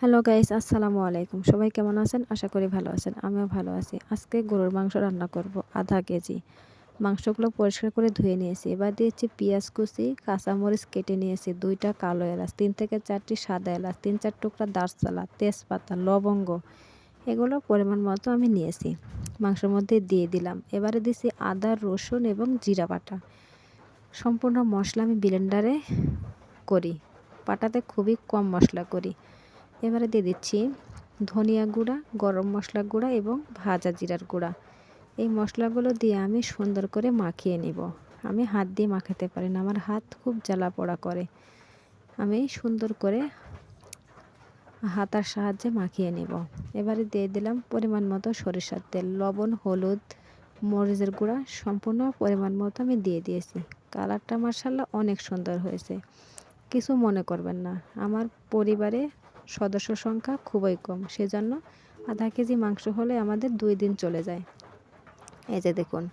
Hello guys, আসসালামু আলাইকুম। সবাই কেমন আছেন? আশা করি ভালো আছেন। আমিও ভালো আছি। আজকে গরুর মাংস রান্না করব আধা কেজি। মাংসগুলো পরিষ্কার করে ধুয়ে নিয়েছি। এবার দিয়েছি পেঁয়াজ কুচি, কাঁচামরিচ কেটে নিয়েছি, ২টা কালো এলাচ, ৩ থেকে ৪টি সাদা এলাচ, ৩-৪ টুকরা দারচালা, তেজপাতা, লবঙ্গ, এগুলো পরিমাণ মতো আমি নিয়েছি। মাংসের মধ্যে দিয়ে দিলাম। এবারে দিছি আদা, রসুন এবং জিরা বাটা। সম্পূর্ণ মশলা আমি ব্লেন্ডারে করি। বাটাতে খুবই কম মশলা করি। এবারে দিয়ে দিচ্ছি ধনিয়া গুঁড়া, গরম মশলা গুঁড়া এবং ভাজা জিরার গুঁড়া। এই মশলাগুলো দিয়ে আমি সুন্দর করে মাখিয়ে নেব। আমি হাত দিয়ে মাখাতে পারি না, আমার হাত খুব জ্বালা পোড়া করে। আমি সুন্দর করে হাতার সাহায্যে মাখিয়ে নেব। এবারে দিয়ে দিলাম পরিমাণ মতো সরিষার তেল, লবণ, হলুদ, মরিচের গুঁড়া সম্পূর্ণ পরিমাণ মতো আমি দিয়ে দিয়েছি। কালারটা মাশাআল্লাহ অনেক সুন্দর হয়েছে। কিছু মনে করবেন না, আমার পরিবারে সদস্য সংখ্যা খুবই কম, সেজন্য আধা কেজি মাংস হলে আমাদের 2 দিন চলে যায়। এই যে দেখুন,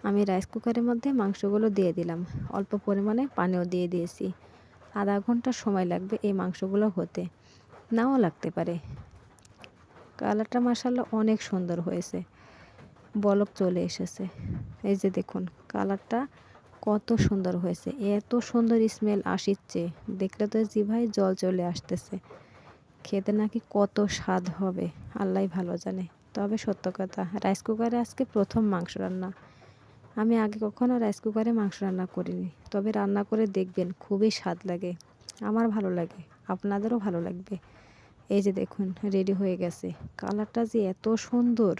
আমি রাইস কুকারের মধ্যে মাংসগুলো দিয়ে দিলাম, অল্প পরিমাণে পানিও দিয়ে দিয়েছি। আধা ঘন্টা সময় লাগবে এই মাংসগুলো হতে, নাও লাগতে পারে। কালারটা মাশাআল্লাহ অনেক সুন্দর হয়েছে, বলক চলে এসেছে। এই যে দেখুন কালারটা কত সুন্দর হয়েছে, এত সুন্দর স্মেল আসছে, দেখলে তো জিভায় জল চলে আসতেছে। খেতে নাকি কত স্বাদ হবে আল্লাহই ভালো জানে। তবে সত্য কথা, রাইস কুকারে আজকে প্রথম মাংস রান্না। আমি আগে কখনো রাইস কুকারে মাংস রান্না করিনি, তবে রান্না করে দেখবেন খুবই স্বাদ লাগে। আমার ভালো লাগে, আপনাদেরও ভালো লাগবে। এই যে দেখুন রেডি হয়ে গেছে। কালারটা যে এত সুন্দর,